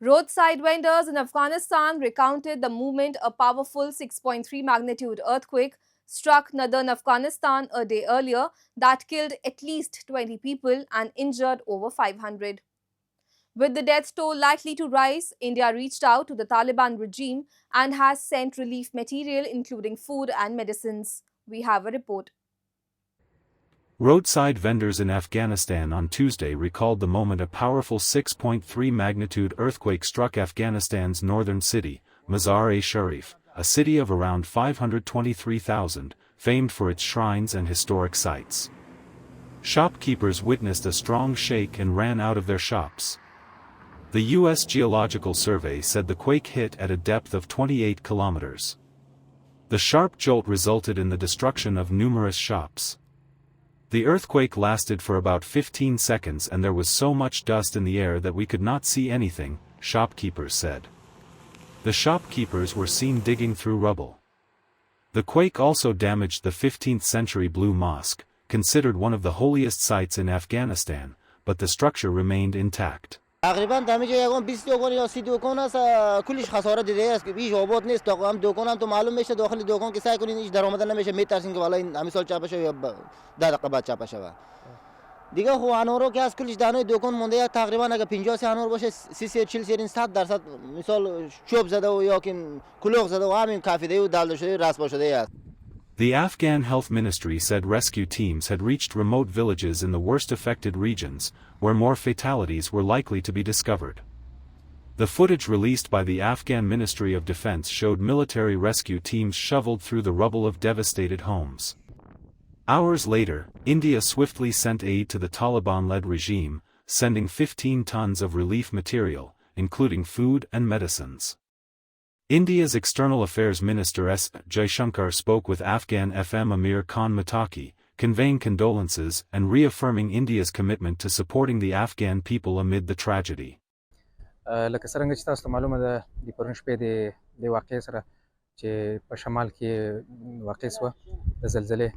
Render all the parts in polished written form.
Roadside vendors in Afghanistan recounted the moment a powerful 6.3 magnitude earthquake struck northern Afghanistan a day earlier that killed at least 20 people and injured over 500. With the death toll likely to rise, India reached out to the Taliban regime and has sent relief material including food and medicines. We have a report. Roadside vendors in Afghanistan on Tuesday recalled the moment a powerful 6.3 magnitude earthquake struck Afghanistan's northern city, Mazar-e-Sharif, a city of around 523,000, famed for its shrines and historic sites. Shopkeepers witnessed a strong shake and ran out of their shops. The U.S. Geological Survey said the quake hit at a depth of 28 kilometers. The sharp jolt resulted in the destruction of numerous shops. The earthquake lasted for about 15 seconds and there was so much dust in the air that we could not see anything, shopkeepers said. The shopkeepers were seen digging through rubble. The quake also damaged the 15th-century Blue Mosque, considered one of the holiest sites in Afghanistan, but the structure remained intact. تقریبا دمیج یکم 20 دکان یا 30 دکان است کلش خسارت دیده است که هیچ آباد نیست تا هم دکان هم تو معلوم میشه داخل دکان که سعی کنین هیچ درآمد نمیشه میترسین که والا این همین سال چاپ شه یا 10 دقیقه بعد چاپ شه دیگه خو انورو که از کلش دانه دکان مونده تقریبا اگه 50 انور باشه 30 40 سرین 100% مثال چوب زده و یا که کلوخ زده و همین کافیده و دال شده رسم شده است. The Afghan Health Ministry said rescue teams had reached remote villages in the worst affected regions, where more fatalities were likely to be discovered. The footage released by the Afghan Ministry of Defense showed military rescue teams shoveled through the rubble of devastated homes. Hours later, India swiftly sent aid to the Taliban-led regime, sending 15 tons of relief material, including food and medicines. India's External Affairs Minister S. Jaishankar spoke with Afghan FM Amir Khan Mataki, conveying condolences and reaffirming India's commitment to supporting the Afghan people amid the tragedy. لکه څنګه چې تاسو ته معلومه ده د پرون شپې د واقعې سره چې په شمال کې واقع شوه د زلزلې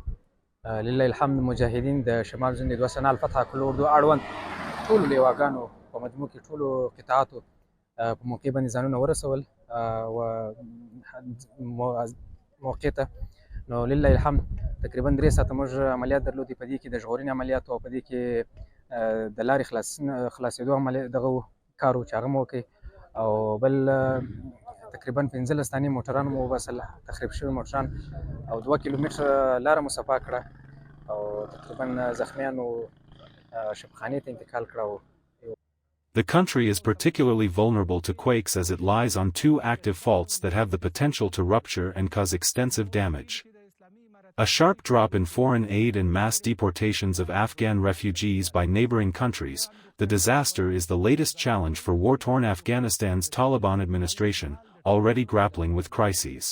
لله الحمد مجاهدین د شمال زون د 2 سنه الفتح کول اردو اړوند ټول لیواګانو په مجموع کې ټول قطاعاتو په موقع باندې ځانونه ورسول و موقع ته نو لله الحمد تقریبا 3 ساعته موږ عملیات درلودي په دې کې د ژغورنې عملیات او په دې کې د لارې خلاصېدو عملیات دغه کارو چې هغه مو وکړي او بل تقریبا 15 ستانې موټران مو وباسل تخریب شوي موټران او 2 کیلومتره لاره مو صفا کړه او تقریبا زخمیانو شفاخانې ته انتقال کړه. The country is particularly vulnerable to quakes as it lies on 2 active faults that have the potential to rupture and cause extensive damage. A sharp drop in foreign aid and mass deportations of Afghan refugees by neighboring countries, the disaster is the latest challenge for war-torn Afghanistan's Taliban administration, already grappling with crises.